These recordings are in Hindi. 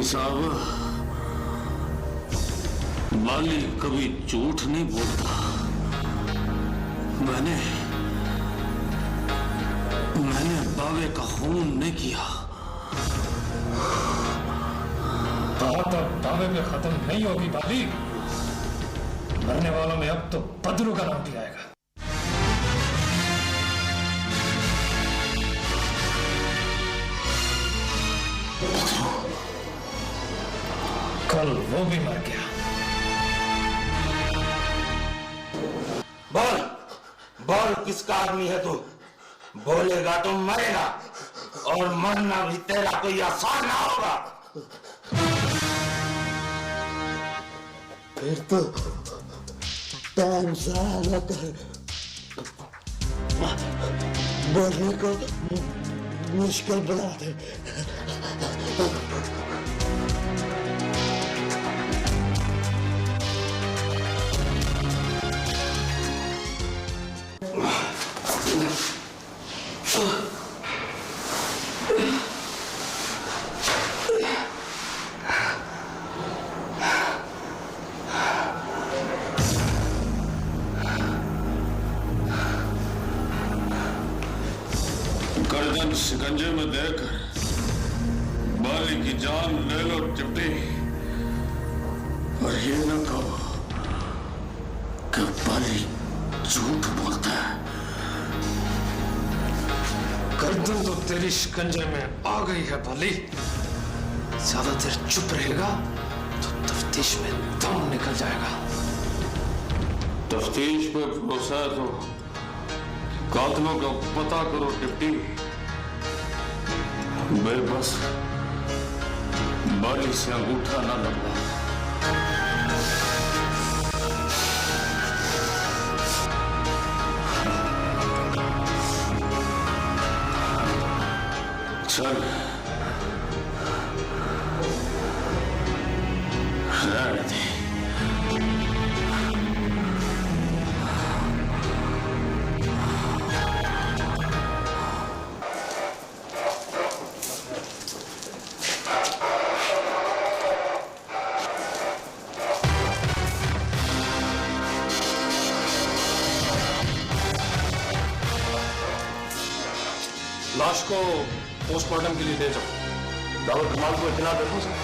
साहब, बाली कभी झूठ नहीं बोलता। मैंने बावे का खून नहीं किया। बात अब दावे में खत्म नहीं होगी बाली। मरने वालों में अब तो बदरू का नाम भी आएगा। कल वो भी मर गया। बोल बोल, किसका आदमी है तू? बोलेगा तो मरेगा, और मरना भी तेरा कोई आसान ना होगा। फिर तो टाइम ज़्यादा कर, बोलने को मुश्किल बना दे। गर्दन शिकंजे में देकर बाली की जान ले लो टिप्टी, और ये न कहो कि बाली झूठ बोलता है। गर्दन तो तेरी शिकंजे में आ गई है बाली। ज्यादा देर चुप रहेगा तो तफ्तीश में दम निकल जाएगा। तफ्तीश पे भरोसा है तो कातलों का पता करो टिप्टी। मैं बस बाली से अंगूठा ना लगवा। चल रहने दे। लाश को पोस्टमार्टम के लिए ले जाओ। दाऊद कमाल को इतना देखो सर।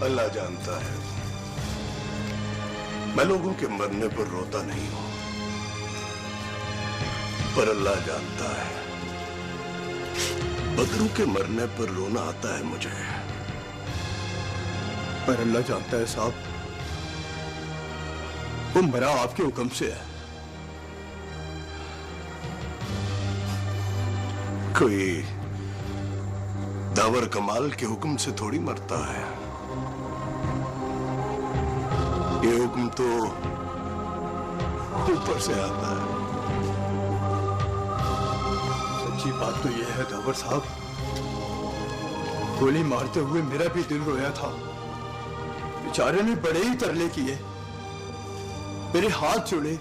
अल्लाह जानता है, मैं लोगों के मरने पर रोता नहीं हूं, पर अल्लाह जानता है बदरू के मरने पर रोना आता है मुझे। पर अल्लाह जानता है साहब, वो मरा आपके हुक्म से है। कोई दावर कमाल के हुक्म से थोड़ी मरता है। ये हुक्म तो ऊपर से आता है। सच्ची बात तो यह है दावर साहब, गोली मारते हुए मेरा भी दिल रोया था। बेचारे ने बड़े ही तरले किए, मेरे हाथ जोड़े,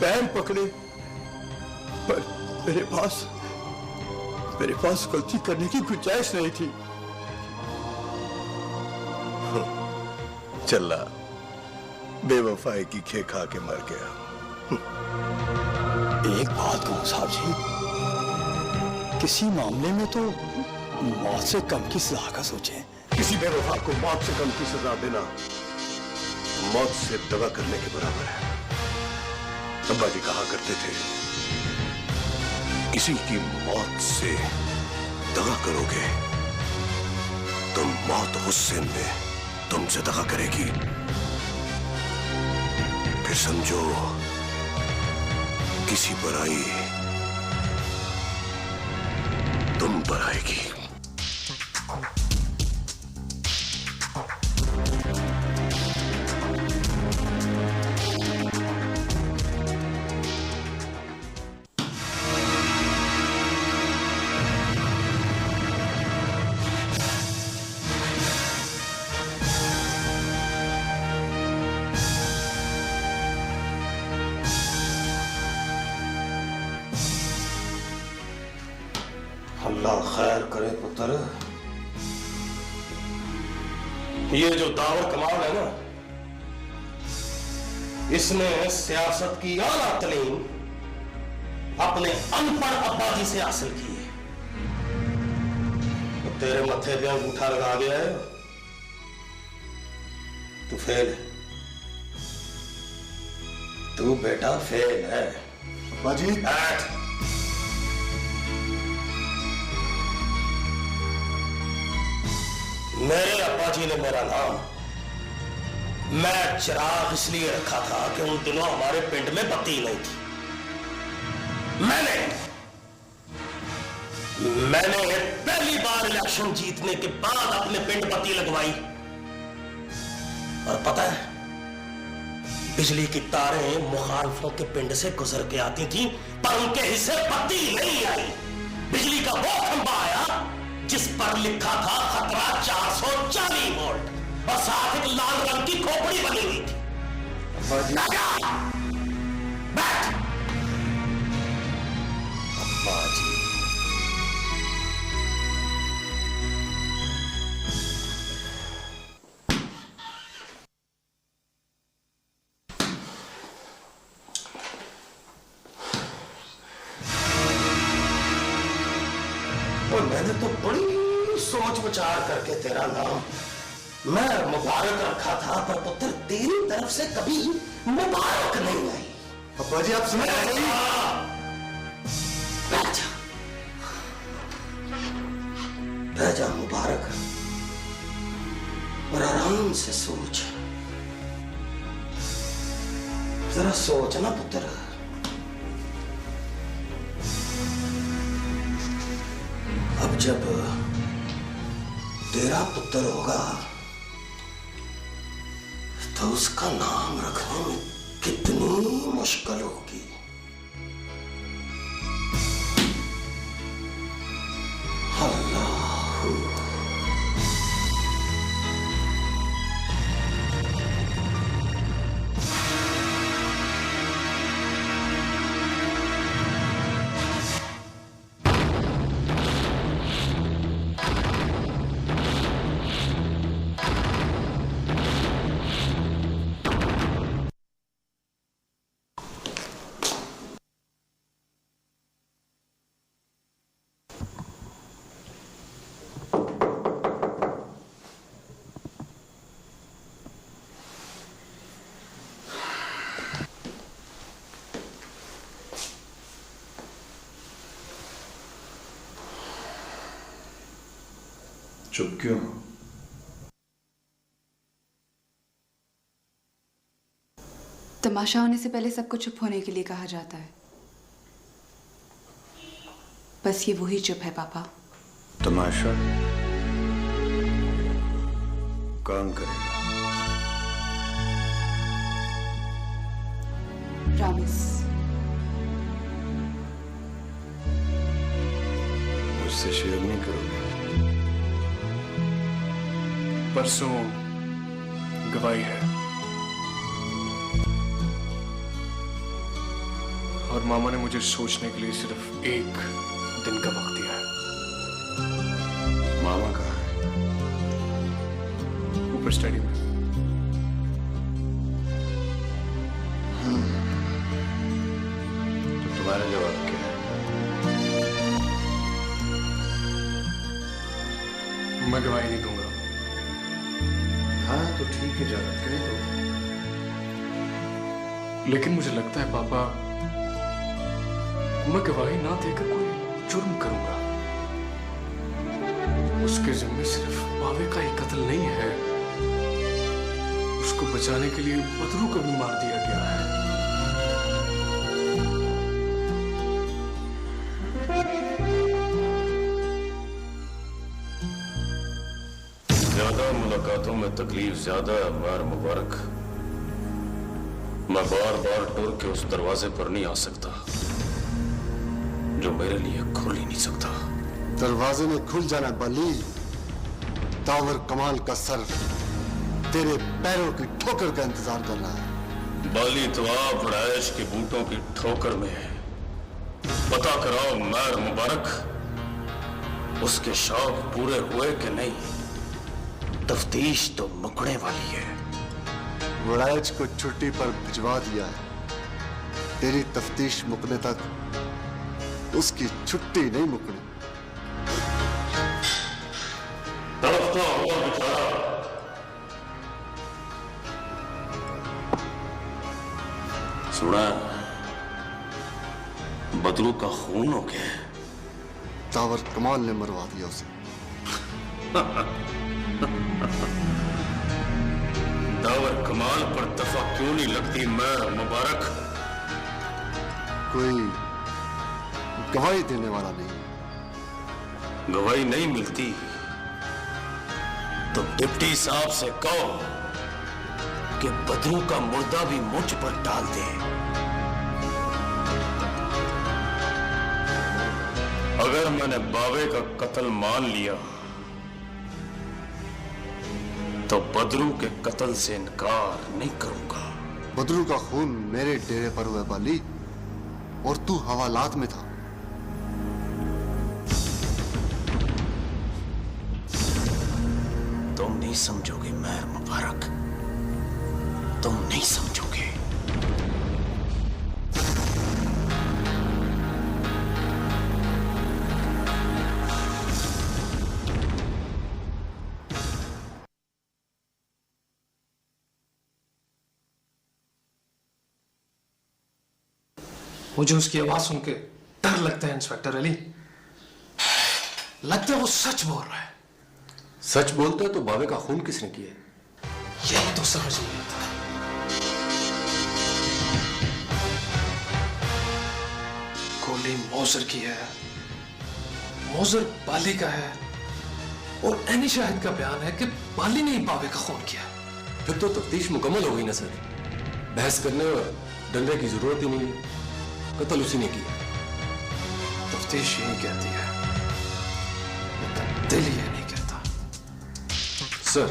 पैर पकड़े, पर मेरे पास गलती करने की गुंजाइश नहीं थी। चला बेवफाई की खे खा के मर गया। एक बात कहूं साहब जी, किसी मामले में तो मौत से कम की सजा का सोचें। किसी बेवफा को मौत से कम की सजा देना मौत से दगा करने के बराबर है। अब्बा जी कहा करते थे, किसी की मौत से दगा करोगे तो मौत गुस्से में तुमसे दगा करेगी। फिर समझो किसी पर आई तुम पर आएगी। अल्लाह खैर करे पुत्र। ये जो दावर कमाल है ना, इसने सियासत की आला तालीम अपने अनपढ़ अब्बा जी से हासिल की है। तो तेरे मत्थे पे अंगूठा लगा गया है, तू फेल है। तू बेटा फेल है। अब्बा जी, बैठ। मेरे अब्बा जी ने मेरा नाम मैं चिराग इसलिए रखा था कि उन दिनों हमारे पिंड में बत्ती नहीं थी। मैंने पहली बार इलेक्शन जीतने के बाद अपने पिंड बत्ती लगवाई। और पता है, बिजली की तारें मुखालफों के पिंड से गुजर के आती थी, पर उनके हिस्से बत्ती नहीं आई। बिजली का वो खंभा आया जिस पर लिखा था खतरा 440 वोल्ट और साथ एक लाल रंग की खोपड़ी बनी हुई थी। बैठ। अब्बा जी, मैंने तो बड़ी सोच विचार करके तेरा नाम मैं मुबारक रखा था, पर पुत्र तेरी तरफ से कभी मुबारक नहीं आई। अब्बा जी, आप समझ रहे हैं? रह जा मुबारक, और आराम से सोच। जरा सोच ना पुत्र। अब जब तेरा पुत्र होगा तो उसका नाम रखने में कितनी मुश्किल होगी। अल्लाहू चुप क्यों? तमाशा होने से पहले सबको चुप होने के लिए कहा जाता है। बस ये वही चुप है पापा। तमाशा काम करेगा। प्रॉमिस। मुझसे शेयर नहीं करोगे? परसों गवाही है और मामा ने मुझे सोचने के लिए सिर्फ 1 दिन का वक्त दिया है। मामा कहाँ है? ऊपर स्टडी में। तो तुम्हारा जवाब क्या है? मैं गवाही नहीं दूंगा। हाँ तो ठीक है, जाना कह दो। लेकिन मुझे लगता है पापा, मैं गवाही ना देकर कोई जुर्म करूंगा। उसके जिम्मे सिर्फ बावे का ही कत्ल नहीं है, उसको बचाने के लिए बदरू को भी मार दिया गया है। में तकलीफ ज्यादा है मैर मुबारक। मैं बार बार टुर के उस दरवाजे पर नहीं आ सकता जो मेरे लिए खुल ही नहीं सकता। दरवाजे में खुल जाना बाली, तावर कमाल का सर तेरे पैरों की ठोकर का इंतजार कर रहा है। बाली तो आप रैश के बूटों की ठोकर में है। पता कराओ मैर मुबारक, उसके शौक पूरे हुए कि नहीं। तफ्तीश तो मुकड़े वाली है। वड़ाइच को छुट्टी पर भिजवा दिया है। तेरी तफ्तीश मुकने तक उसकी छुट्टी नहीं मुकनी। तड़पता हुआ बेचारा सुना बदरू का खून हो गया। तावर कमाल ने मरवा दिया उसे। दावर कमाल पर दफा क्यों नहीं लगती मैर मुबारक? कोई गवाही देने वाला नहीं। गवाही नहीं मिलती तो डिप्टी साहब से कहो कि बदरू का मुर्दा भी मुझ पर डाल दे। अगर मैंने बावे का कत्ल मान लिया तो बदरू के कत्ल से इनकार नहीं करूंगा। बदरू का खून मेरे डेरे पर हुआ बाली, और तू हवालात में था। तुम नहीं समझोगे मैर मुबारक, तुम नहीं समझोगे। मुझे उसकी आवाज सुन के डर लगता है इंस्पेक्टर अली। लगता है वो सच बोल रहा है। सच बोलता है तो बावे का खून किसने किया? यही तो समझ नहीं आता। गोली मौजर की है, मौजर बाली का है, और एनी शाहिद का बयान है कि बाली ने ही बावे का खून किया। फिर तो तफ्तीश मुकम्मल हो गई ना सर। बहस करने और डरने की जरूरत ही नहीं है। कत्ल उसी ने किया। तफ्तीश यही कहती है, लेकिन दिल ये नहीं कहता। Sir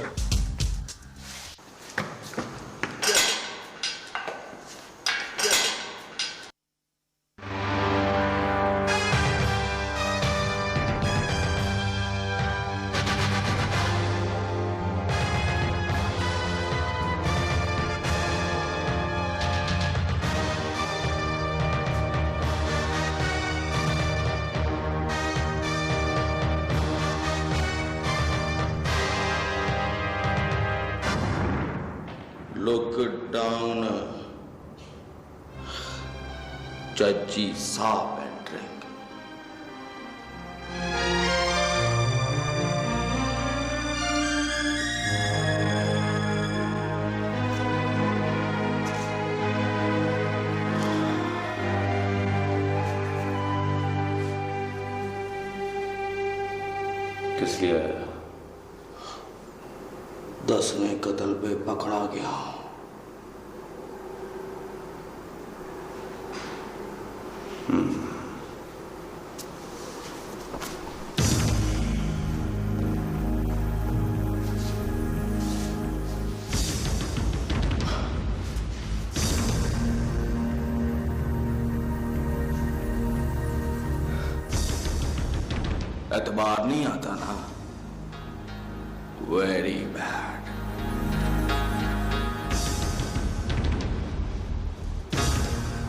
Look down, Chachi Saab and drink. किस लिए? 10वें कत्ल पे पकड़ा गया। एतबार नहीं आता ना, वेरी बैड।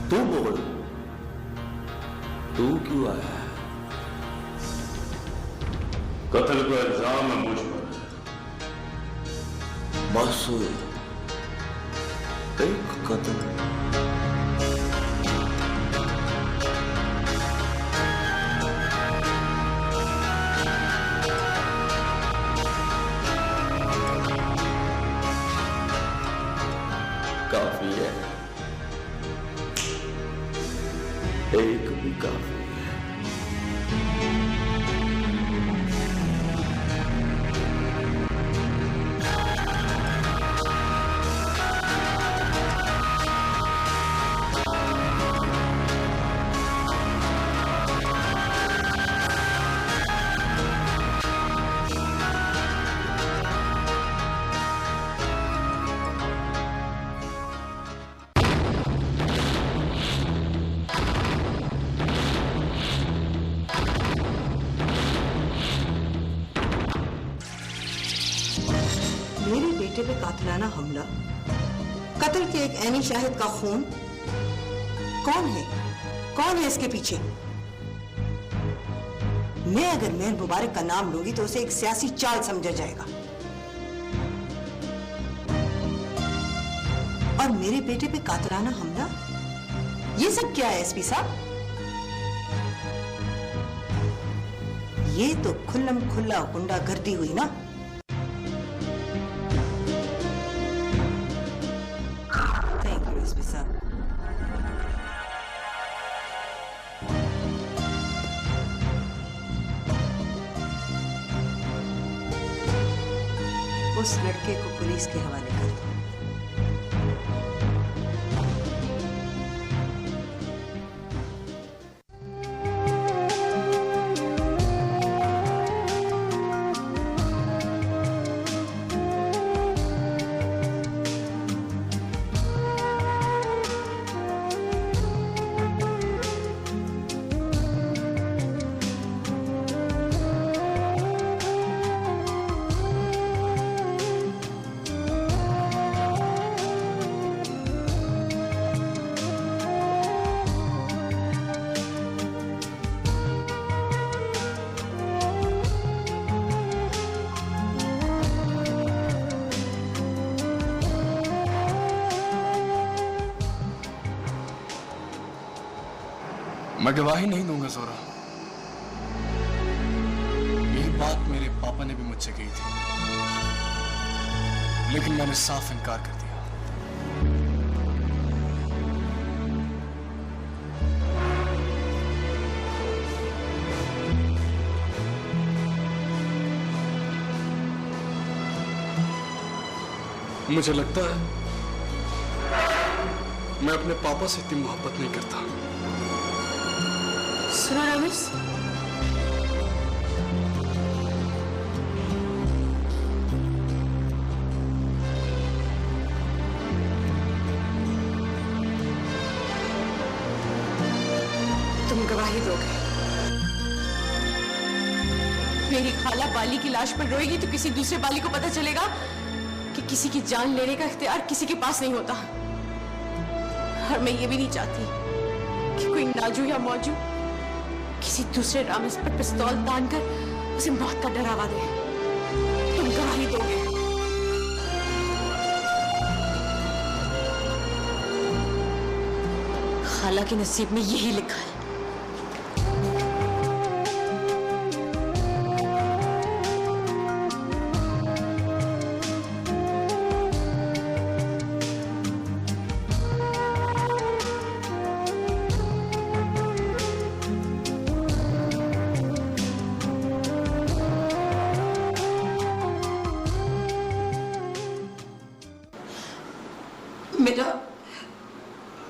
तू बोल, तू क्यों आया? कत्ल का इल्जाम है मुझ पर। बस एक कत्ल। काफी है, एक भी काफी है। कातराना हमला, कत्ल के एक ऐनी शाहिद का खून, कौन है? कौन है इसके पीछे? मैं अगर मेहर मुबारक का नाम लूंगी तो उसे एक सियासी चाल समझा जाएगा। और मेरे बेटे पे कातराना हमला, ये सब क्या है एसपी साहब? ये तो खुल्लम खुल्ला गुंडागर्दी हुई ना। थैंक यू एसपी साहब। उस लड़के को पुलिस के हवाले कर दो। मैं गवाही नहीं दूंगा जोरा। यही बात मेरे पापा ने भी मुझसे कही थी, लेकिन मैंने साफ इनकार कर दिया। मुझे लगता है मैं अपने पापा से इतनी मोहब्बत नहीं करता। सुनो रमेश, तुम गवाही दोगे? मेरी खाला बाली की लाश पर रोएगी तो किसी दूसरे बाली को पता चलेगा कि किसी की जान लेने का इख्तियार किसी के पास नहीं होता। और मैं ये भी नहीं चाहती कि कोई नाजू या मौजू किसी दूसरे रामेश पर पिस्तौल तानकर उसे मौत का डरावा दे। तुम गवाही दोगे? खाला के नसीब में यही लिखा है।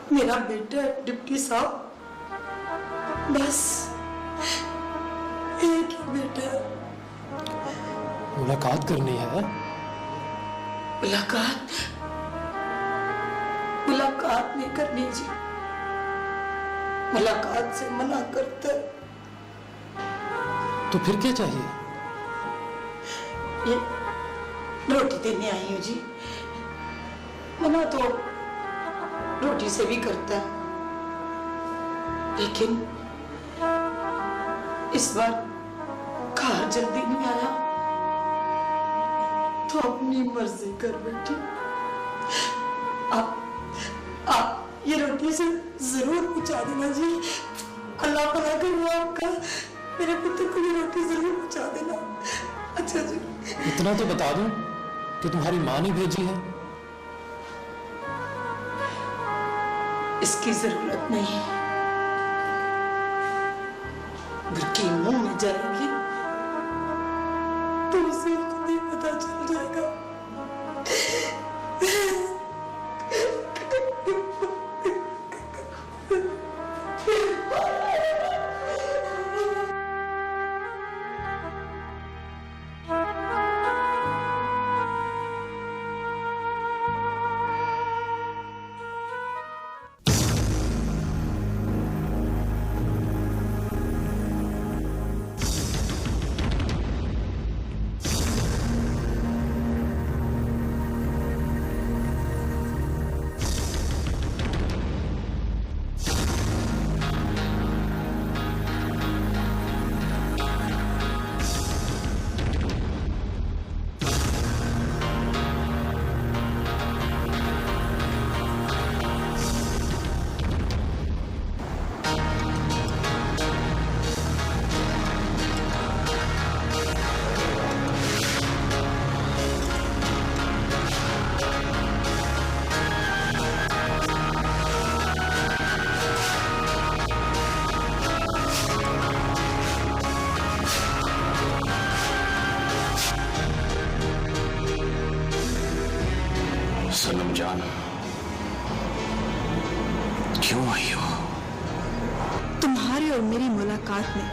मेरा बेटा डिप्टी साहब, बस एक ही बेटा। मुलाकात करनी है। मुलाकात नहीं करनी जी, मुलाकात से मना करता है। तो फिर क्या चाहिए? ये रोटी देने आई हूँ जी। मना तो रोटी से भी करता है, लेकिन इस बार घर जल्दी नहीं आया तो अपनी मर्जी कर बैठी। आप ये रोटी से जरूर पहुंचा देना जी। अल्लाह भला करे आपका। मेरे पुत्र को ये रोटी जरूर पहुंचा देना। अच्छा जी। इतना तो बता दूं कि तुम्हारी माँ ने भेजी है। इसकी जरूरत नहीं, बुरकी मुंह में जाएगी तो उसे खुद ही पता चल जाएगा। जान, क्यों आई हो? तुम्हारी और मेरी मुलाकात में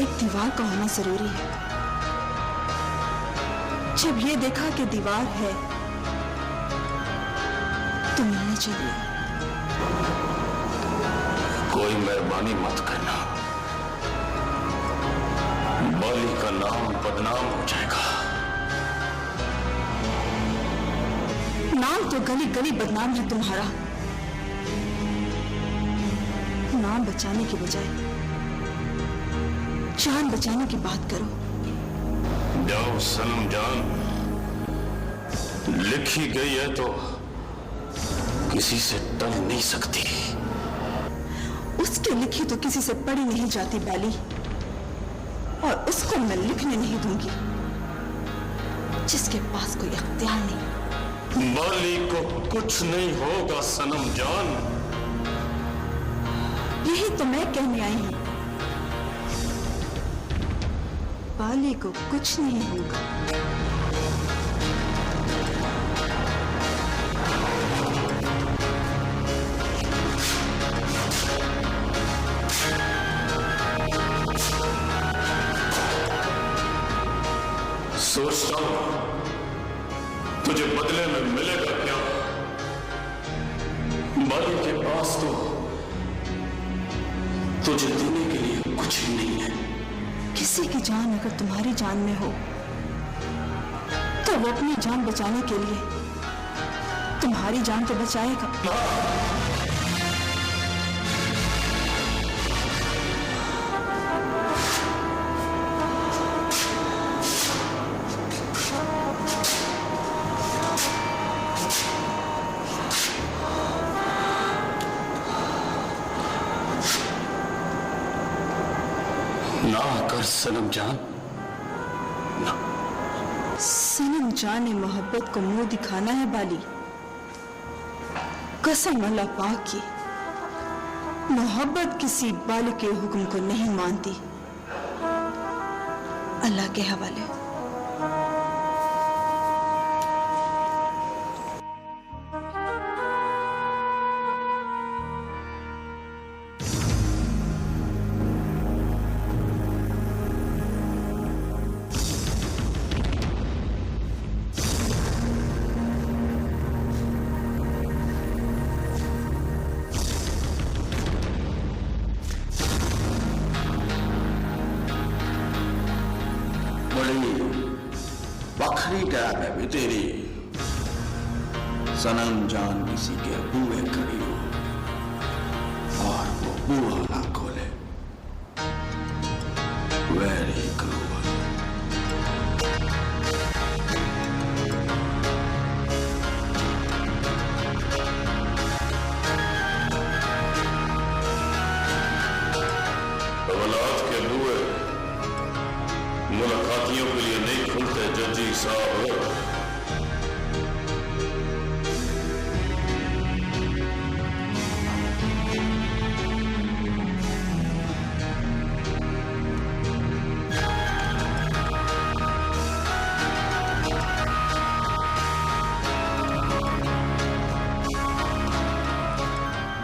एक दीवार का होना जरूरी है। जब ये देखा कि दीवार है तो मिलने चलिए। कोई मेहरबानी मत करना, बाली का नाम बदनाम हो जाएगा। नाम तो गली गली बदनाम है तुम्हारा। नाम बचाने की बजाय जान बचाने की बात करो। जाओ सनम जान, लिखी गई है तो किसी से टल नहीं सकती। उसकी लिखी तो किसी से पढ़ी नहीं जाती बाली, और उसको मैं लिखने नहीं दूंगी जिसके पास कोई अख्तियार नहीं। बाली को कुछ नहीं होगा सनम जान। यही तो मैं कहने आई हूं, बाली को कुछ नहीं होगा। सोचता हूं तुझे बदले में मिलेगा क्या? बाली के पास तो तुझे देने के लिए कुछ भी नहीं है। किसी की जान अगर तुम्हारी जान में हो तो वो अपनी जान बचाने के लिए तुम्हारी जान तो बचाएगा। ना कर सनम जान, ना। सनम जान ने मोहब्बत को मुंह दिखाना है बाली। कसम अल्लाह पाक की, मोहब्बत किसी बाली के हुक्म को नहीं मानती। अल्लाह के हवाले। बखरी टाइप है भी तेरी। सनम जान किसी के बुए खड़ी हो और वो बुआ ना खोले। Very cruel. औलाद के बुए मुलाकातियों के लिए नहीं खुलते जजी साहब।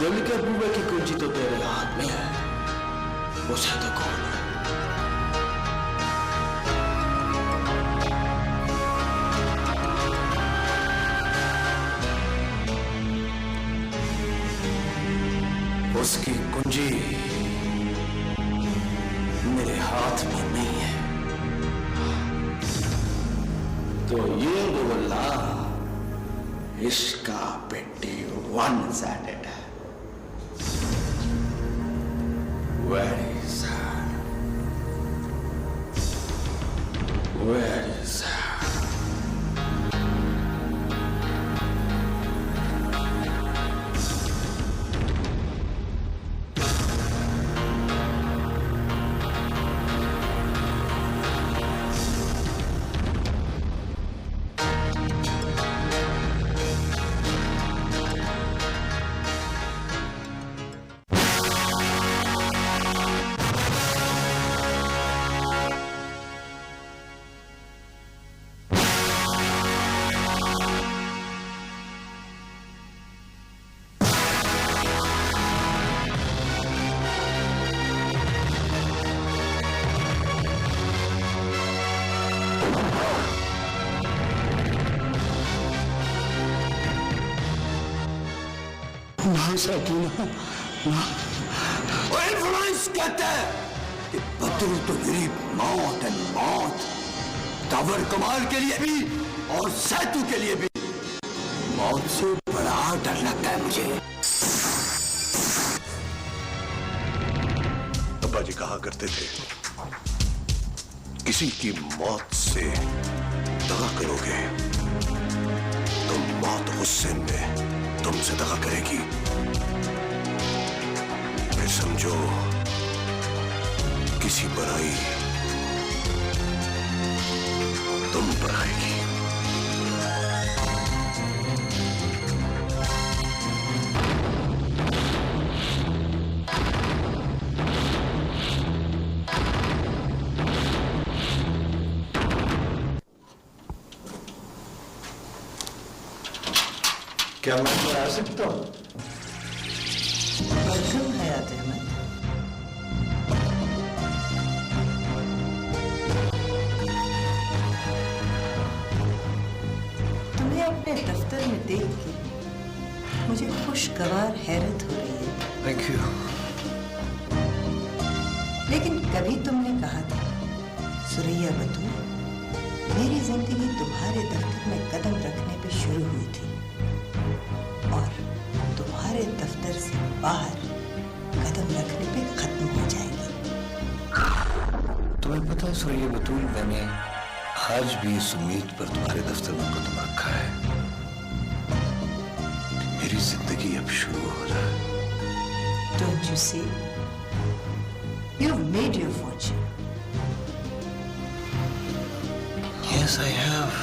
दिल के बुए की कुंजी तो तेरे हाथ में है, उसे तो खोल। उसकी कुंजी मेरे हाथ में नहीं है, तो ये बोला इश्क का पेटी वन साइडेड है। Very sad, very sad. ना साकिना ना। इन्फ्लुएंस कहते हैं कि बदल तो मेरी मौत है, मौत। टावर कमाल के लिए भी और सैतु के लिए भी मौत से बड़ा डर लगता है मुझे। अब्बा जी कहा करते थे, किसी की मौत से दगा करोगे तो मौत गुस्से में तुमसे दगा करेगी। फिर समझो किसी पर आई तुम पर आएगी। क्या मैं तो आ सकता हूँ? वेलकम हयात अहमद। तुम्हें अपने दफ्तर में देख के मुझे खुशगवार हैरत हो रही है। Thank you. लेकिन कभी तुमने कहा था, सुरैया बतूल, मेरी जिंदगी तुम्हारे दफ्तर में कदम रखने पे शुरू हुई थी और तुम्हारे दफ्तर से बाहर कदम रखने पे खत्म हो जाएगी। तुम्हें पता है सुरैया बतूल, मैंने आज भी इस उम्मीद पर तुम्हारे दफ्तर में कदम रखा है कि मेरी जिंदगी अब शुरू हो जाए। Don't you see? You've made your fortune. Yes, I have.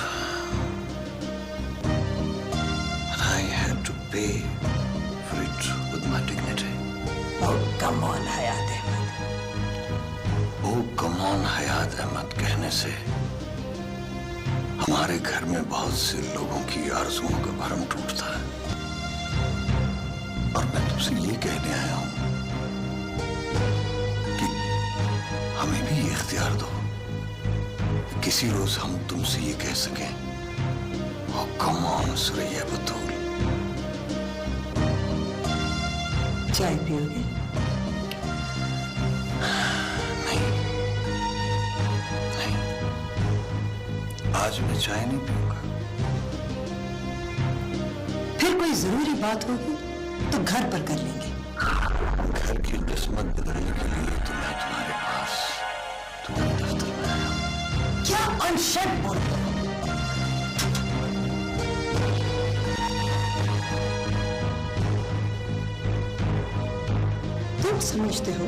But I had to pay for it with my dignity. Oh, come on, Hayat Ahmad. Oh, come on, हयात अहमद कहने से हमारे घर में बहुत से लोगों की आरज़ुओं का भरम टूटता है। और मैं तुमसे ये कहने आया हूं कि हमें भी ये इख्तियार दो, किसी रोज हम तुमसे ये कह सकें, oh, come on, सुरैया बतूल। चाय पियोगे? नहीं, नहीं, आज मैं चाय नहीं पीऊंगा। फिर कोई जरूरी बात होगी तो घर पर कर लेंगे। घर की किस्मत बदलने के लिए तो मैं तुम्हारे पास, तुम्हारे दफ्तर में आया हूं। क्या अनशर्त बोल रहे हो? तुम समझते हो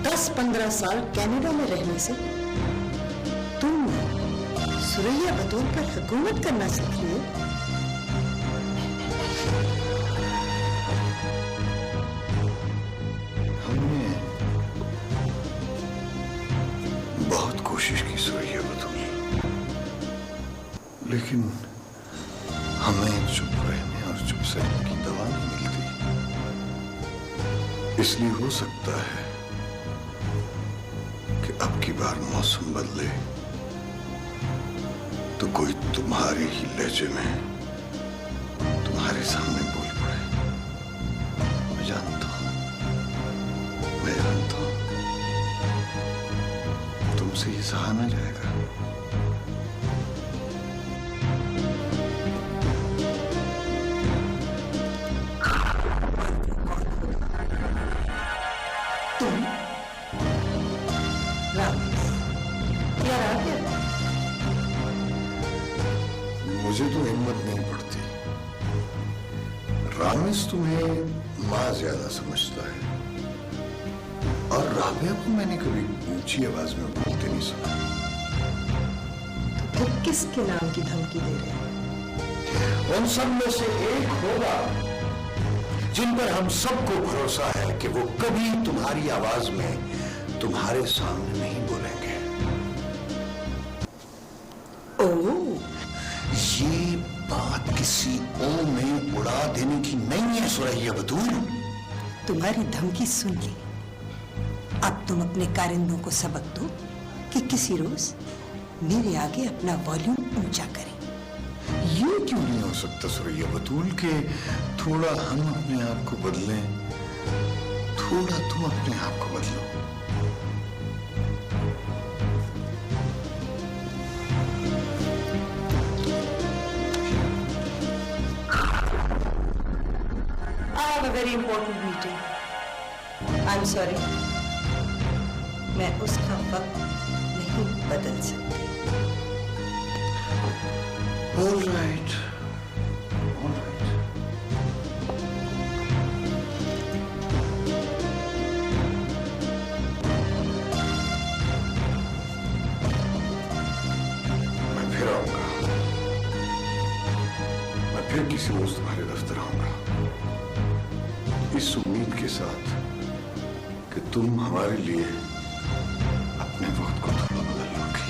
10-15 साल कनाडा में रहने से तुमने सुरैया बतूल पर हुकूमत करना सीख लिया? हमने बहुत कोशिश की सुरैया बतूल, लेकिन हमें चुप रहने और चुप सहने की दवा नहीं मिलती। इसलिए हो सकता है कि अब की बार मौसम बदले तो कोई तुम्हारे ही लहजे में तुम्हारे सामने बोल पड़े। मैं जानता हूं, मैं जानता हूं, तुमसे ये सहा ना जाएगा। तुम रामेश या राबिया? मुझे तो हिम्मत नहीं पड़ती। रामेश तुम्हें माँ ज्यादा समझता है और राबिया को मैंने कभी ऊंची आवाज में बोलते नहीं सुना। तो फिर किसके नाम की धमकी दे रहे हो? उन सब में से एक होगा जिन पर हम सबको भरोसा है कि वो कभी तुम्हारी आवाज में तुम्हारे सामने नहीं बोलेंगे। ओह, ये बात किसी ओ में उड़ा देने की नहीं है सुरैया बतूल। तुम्हारी धमकी सुन ली। अब तुम अपने कारिंदों को सबक दो कि किसी रोज मेरे आगे अपना वॉल्यूम ऊंचा करें। ये क्यों नहीं हो सकता सुरैया बतूल के थोड़ा हम अपने आप को बदलें, थोड़ा तुम अपने आप को बदलो। I have a very important meeting. I'm sorry. मैं उसका वक्त नहीं बदल सकती। All right. All right. मैं फिर आऊंगा। मैं फिर किसी रोज तुम्हारे दफ्तर आऊंगा, इस उम्मीद के साथ कि तुम हमारे लिए अपने वक्त को थोड़ा बदल लोगी।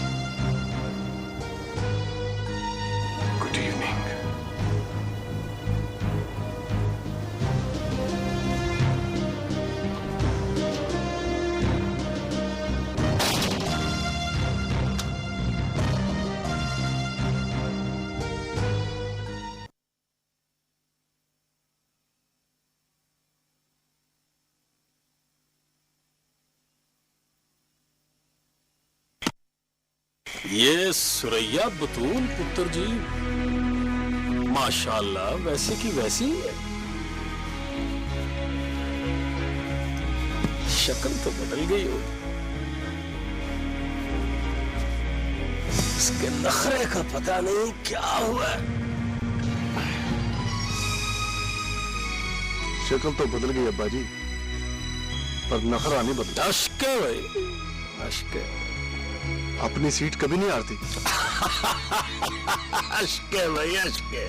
Good evening. ये सुरैया बतूल पुत्र जी माशाल्लाह वैसे की वैसी है। शक्ल तो बदल गई हो, इसके नखरे का पता नहीं क्या हुआ है। शक्ल तो बदल गई अब्बा जी, पर नखरा नहीं बदला। अश्के भाई अश्के, अपनी सीट कभी नहीं हारती। अश्के भाई अश्के।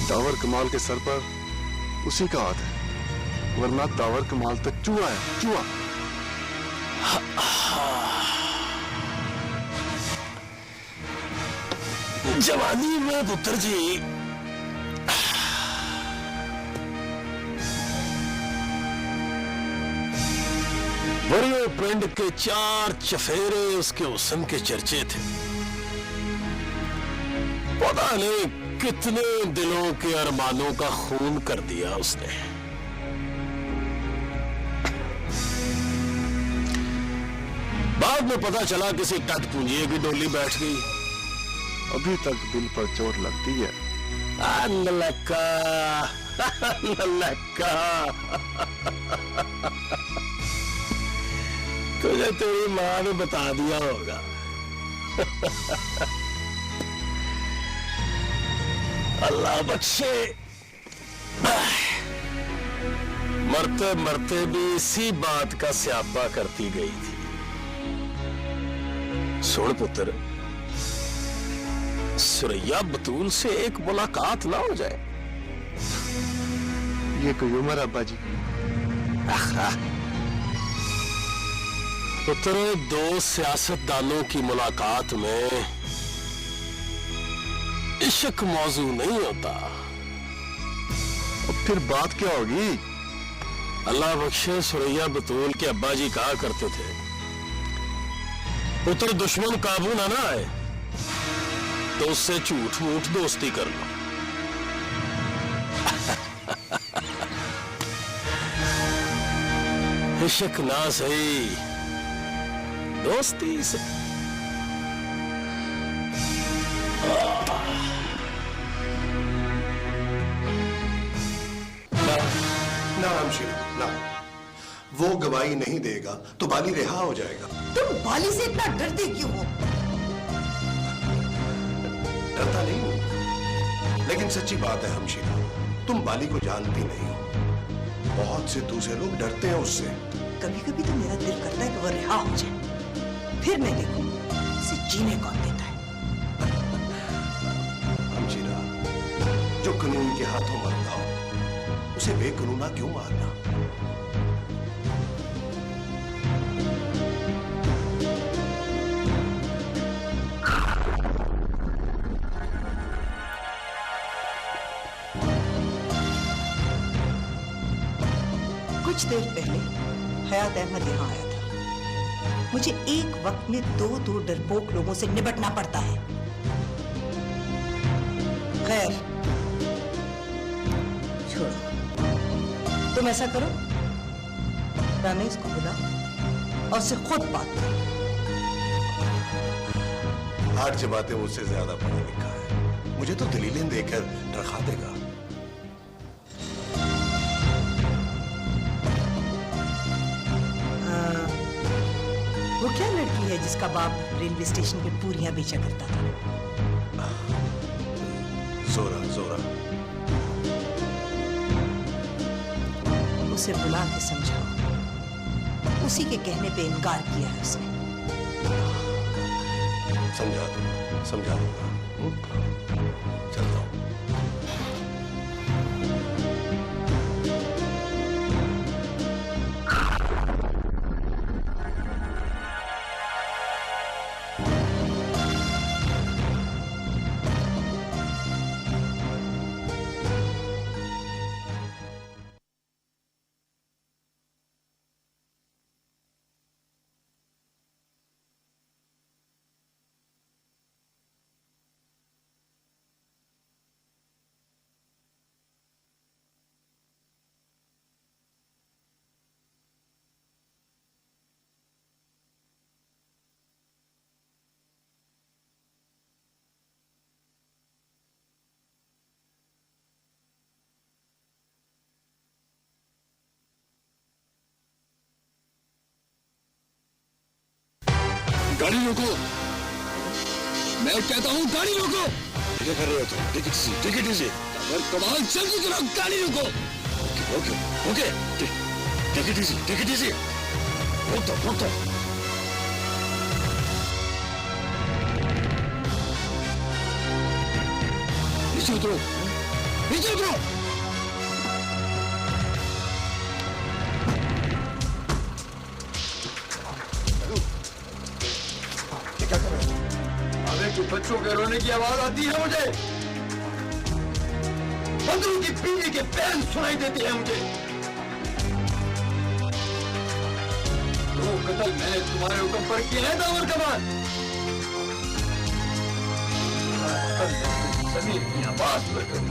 दावर कमाल के सर पर उसी का हाथ है, वरना दावर कमाल तक चूहा है, चूहा। जवानी में पुत्र जी बड़े पिंड के चार चफेरे उसके हुस्न के चर्चे थे। पता नहीं कितने दिलों के अरमानों का खून कर दिया उसने। बाद में पता चला किसी टट पूंजिए की डोली बैठ गई। अभी तक दिल पर चोट लगती है। नलक्का नलक्का, तुझे तेरी मां ने बता दिया होगा। अल्लाह बख्शे, मरते मरते भी इसी बात का स्यापा करती गई थी। सुन पुत्र, सुरैया बतूल से एक मुलाकात ना हो जाए। ये कोई उम्र अब्बा जी। पुत्र, दो सियासतदानों की मुलाकात में इश्क मौजू नहीं होता। अब फिर बात क्या होगी? अल्लाह बख्शे, सुरैया बतूल के अब्बा जी कहा करते थे, पुत्र दुश्मन काबू ना आए तो उससे झूठ मूठ दोस्ती कर लो। इश्क ना सही, दोस्ती से। ना हमशीरा ना, वो गवाही नहीं देगा तो बाली रिहा हो जाएगा। तुम बाली से इतना डरते क्यों हो? डरता नहीं हूं, लेकिन सच्ची बात है हमशीरा, तुम बाली को जानती नहीं हो। बहुत से दूसरे लोग डरते हैं उससे। कभी कभी तो मेरा दिल करता है कि वो रिहा हो जाए, फिर मैं देखूं इसे जीने कौन देता है। हमशीरा, जो कानून के हाथों मरता हो उसे बेकानूना क्यों मारना? कुछ देर पहले हयात अहमद यहाँ आया था। मुझे एक वक्त में दो डरपोक लोगों से निपटना पड़ता है। खैर, छोड़ो। तुम ऐसा करो, रमेश को बुलाओ और उससे खुद बात करो। हाथ जमाते मुझसे ज्यादा पढ़ा लिखा है, मुझे तो दलीलें देकर रखा देगा। वो क्या लड़की है जिसका बाप रेलवे स्टेशन पे पूरियां बेचा करता था? जोरा, जोरा। उसे बुला के समझाओ। उसी के कहने पे इनकार किया है उसने। समझा दूंगा, समझा दूंगा। चलता हूं। गाड़ी रोको, मैं कहता हूँ गाड़ी रोको। क्या कर रहे हो तुम? Ticket easy, ticket easy. कमाल, जल्दी करो, गाड़ी रोको। Okay, okay, ticket easy, ticket easy. रोक दो, रोक दो। नीचे उतरो, नीचे उतरो। बच्चों के रोने की आवाज आती है मुझे, बंदरों की पीली के पैर सुनाई देती है मुझे। दो कत्ल मैंने तुम्हारे हुक्म पर किए हैं दामन कमान। सभी अपनी आवाज पर करो।